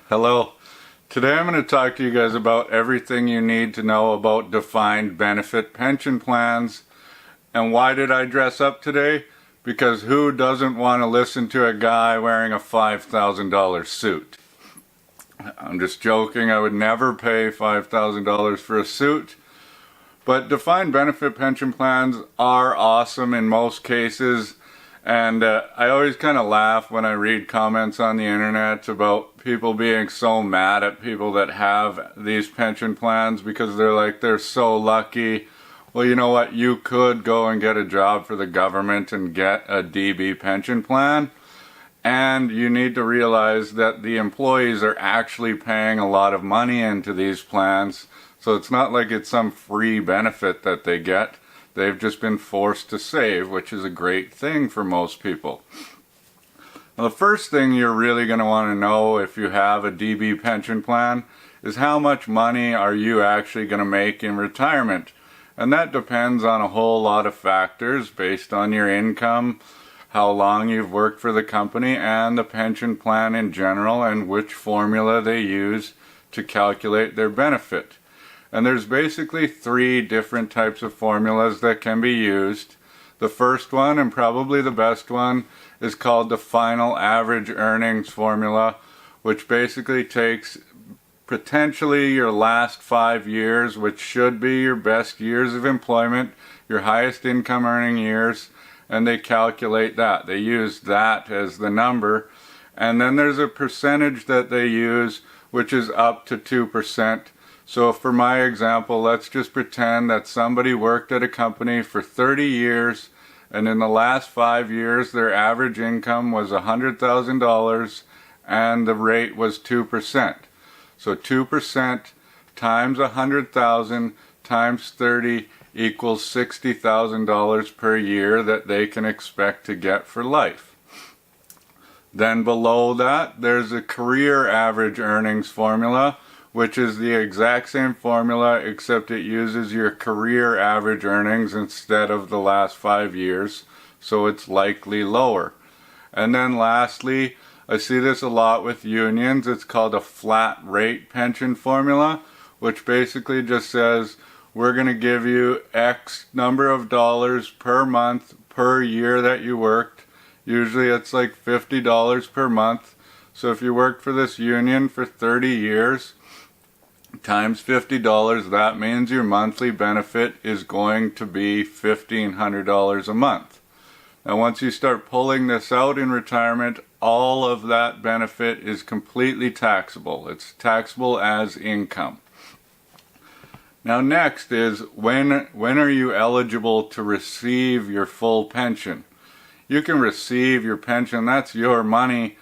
Hello. Today I'm going to talk to you guys about everything you need to know about defined benefit pension plans. And why did I dress up today? Because who doesn't want to listen to a guy wearing a $5,000 suit? I'm just joking. I would never pay $5,000 for a suit. But defined benefit pension plans are awesome in most cases. And I always kind of laugh when I read comments on the internet about people being so mad at people that have these pension plans because they're so lucky. Well, you know what? You could go and get a job for the government and get a DB pension plan. And you need to realize that the employees are actually paying a lot of money into these plans. So it's not like it's some free benefit that they get. They've just been forced to save, which is a great thing for most people. Now, the first thing you're really going to want to know if you have a DB pension plan is how much money are you actually going to make in retirement. And that depends on a whole lot of factors based on your income, how long you've worked for the company, and the pension plan in general, and which formula they use to calculate their benefit. And there's basically three different types of formulas that can be used. The first one, and probably the best one, is called the final average earnings formula, which basically takes potentially your last 5 years, which should be your best years of employment, your highest income earning years, and they calculate that. They use that as the number. And then there's a percentage that they use, which is up to 2%. So for my example, let's just pretend that somebody worked at a company for 30 years, and in the last 5 years their average income was $100,000 and the rate was 2%. So 2% times 100,000 times 30 equals $60,000 per year that they can expect to get for life. Then below that, there's a career average earnings formula, which is the exact same formula except it uses your career average earnings instead of the last 5 years, so it's likely lower. And then lastly, I see this a lot with unions. It's called a flat rate pension formula, which basically just says we're going to give you X number of dollars per month per year that you worked. Usually it's like $50 per month. So if you worked for this union for 30 years, times $50, that means your monthly benefit is going to be $1,500 a month. Now once you start pulling this out in retirement, all of that benefit is completely taxable. It's taxable as income. Now next is when are you eligible to receive your full pension? You can receive your pension, that's your money,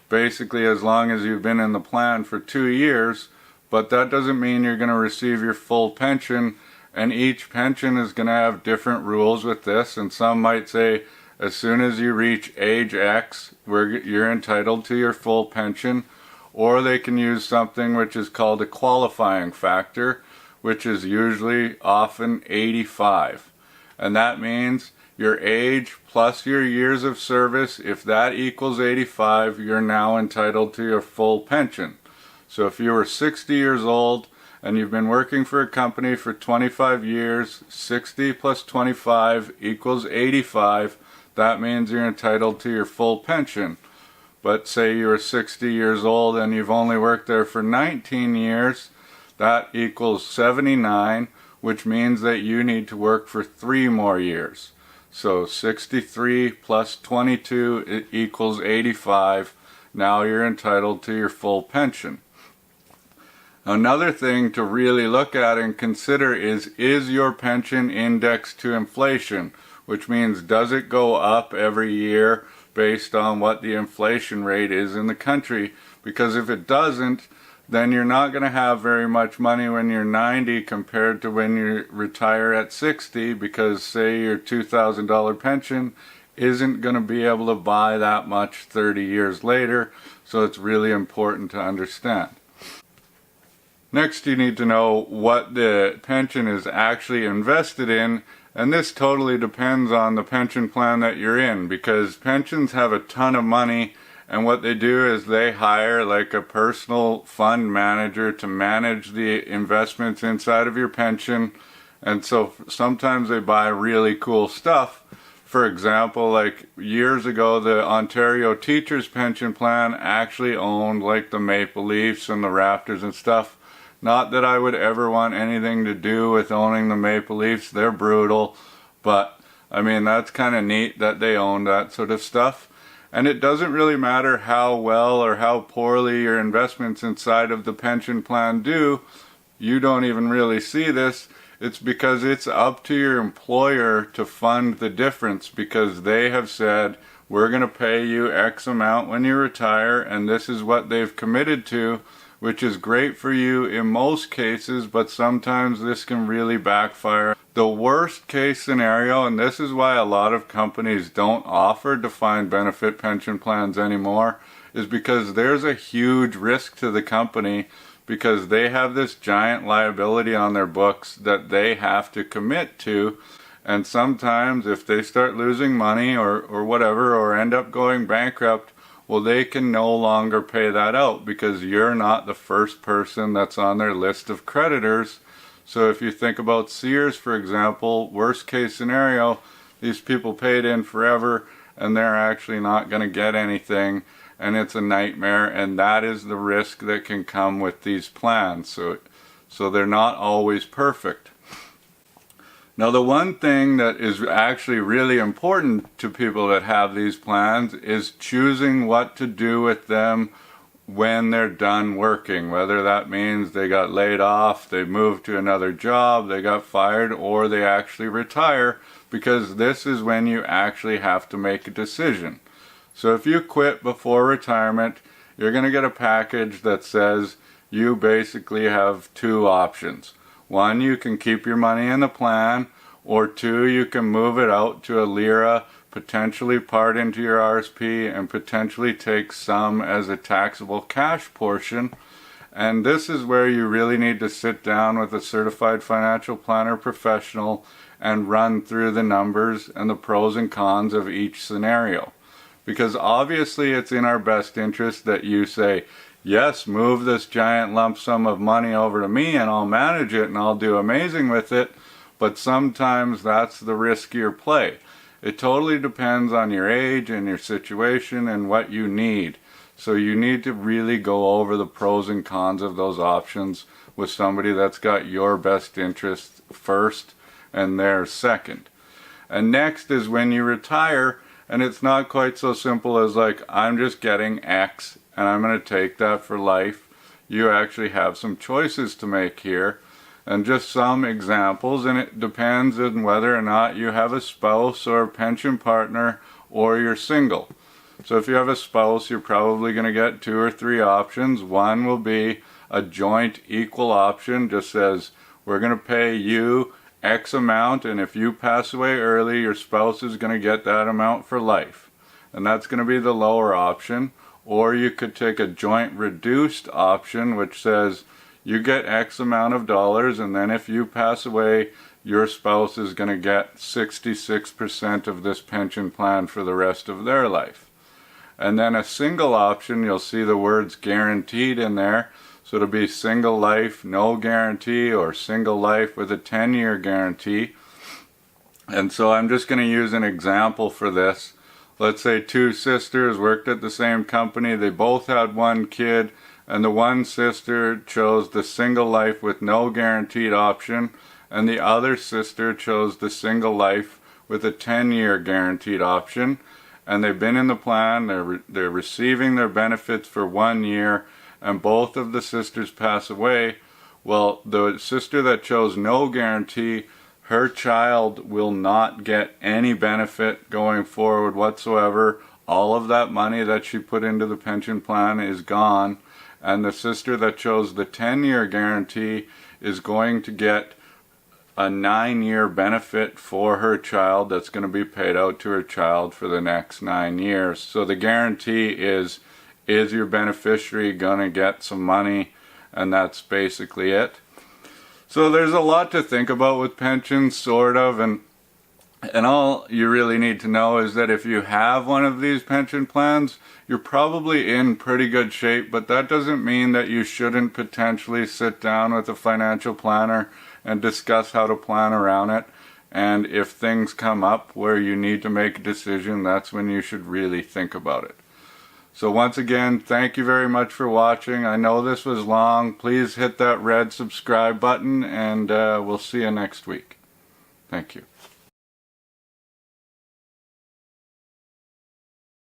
basically as long as you've been in the plan for 2 years. But that doesn't mean you're going to receive your full pension, and each pension is going to have different rules with this, and some might say as soon as you reach age X, you're entitled to your full pension, or they can use something which is called a qualifying factor, which is usually often 85. And that means your age plus your years of service, if that equals 85, you're now entitled to your full pension. So if you were 60 years old and you've been working for a company for 25 years, 60 plus 25 equals 85, that means you're entitled to your full pension. But say you were 60 years old and you've only worked there for 19 years, that equals 79, which means that you need to work for 3 more years. So 63 plus 22 equals 85. Now you're entitled to your full pension. Another thing to really look at and consider is your pension indexed to inflation? Which means, does it go up every year based on what the inflation rate is in the country? Because if it doesn't, then you're not going to have very much money when you're 90 compared to when you retire at 60, because say your $2,000 pension isn't going to be able to buy that much 30 years later, so it's really important to understand. Next, you need to know what the pension is actually invested in, and this totally depends on the pension plan that you're in, because pensions have a ton of money And what they do is they hire like a personal fund manager to manage the investments inside of your pension. And so sometimes they buy really cool stuff. For example, like years ago, the Ontario Teachers Pension Plan actually owned like the Maple Leafs and the Raptors and stuff. Not that I would ever want anything to do with owning the Maple Leafs. They're brutal. But, I mean, that's kind of neat that they own that sort of stuff. And it doesn't really matter how well or how poorly your investments inside of the pension plan do. You don't even really see this. It's because it's up to your employer to fund the difference, because they have said, we're going to pay you X amount when you retire, and this is what they've committed to, which is great for you in most cases, but sometimes this can really backfire. The worst case scenario, and this is why a lot of companies don't offer defined benefit pension plans anymore, is because there's a huge risk to the company, because they have this giant liability on their books that they have to commit to. And sometimes if they start losing money or whatever, or end up going bankrupt, well, they can no longer pay that out because you're not the first person that's on their list of creditors. So if you think about Sears, for example, worst case scenario, these people paid in forever and they're actually not going to get anything, and it's a nightmare, and that is the risk that can come with these plans. So they're not always perfect. Now, the one thing that is actually really important to people that have these plans is choosing what to do with them when they're done working, whether that means they got laid off, they moved to another job, they got fired, or they actually retire, because this is when you actually have to make a decision. So if you quit before retirement, you're going to get a package that says you basically have two options. One, you can keep your money in the plan, or two, you can move it out to a LIRA, potentially part into your RSP, and potentially take some as a taxable cash portion. And this is where you really need to sit down with a certified financial planner professional and run through the numbers and the pros and cons of each scenario. Because obviously it's in our best interest that you say, yes, move this giant lump sum of money over to me and I'll manage it and I'll do amazing with it. But sometimes that's the riskier play. It totally depends on your age and your situation and what you need. So you need to really go over the pros and cons of those options with somebody that's got your best interest first and theirs second. And next is when you retire. And it's not quite so simple as like, I'm just getting X and I'm going to take that for life. You actually have some choices to make here, and just some examples, and it depends on whether or not you have a spouse or a pension partner or you're single. So if you have a spouse, you're probably going to get 2 or 3 options. One will be a joint equal option, just says we're going to pay you X amount, and if you pass away early, your spouse is going to get that amount for life. And that's going to be the lower option. Or you could take a joint reduced option, which says you get X amount of dollars, and then if you pass away, your spouse is going to get 66% of this pension plan for the rest of their life. And then a single option, you'll see the words guaranteed in there. So it'll be single life, no guarantee, or single life with a 10-year guarantee. And so I'm just going to use an example for this. Let's say 2 sisters worked at the same company. They both had 1 kid, and the one sister chose the single life with no guaranteed option, and the other sister chose the single life with a 10-year guaranteed option. And they've been in the plan, they're receiving their benefits for 1 year, and both of the sisters pass away. Well, the sister that chose no guarantee, her child will not get any benefit going forward whatsoever. All of that money that she put into the pension plan is gone. And the sister that chose the 10-year guarantee is going to get a 9-year benefit for her child that's going to be paid out to her child for the next 9 years. So the guarantee is your beneficiary going to get some money? And that's basically it. So there's a lot to think about with pensions, sort of, and And all you really need to know is that if you have one of these pension plans, you're probably in pretty good shape, but that doesn't mean that you shouldn't potentially sit down with a financial planner and discuss how to plan around it. And if things come up where you need to make a decision, that's when you should really think about it. So once again, thank you very much for watching. I know this was long. Please hit that red subscribe button, and we'll see you next week. Thank you.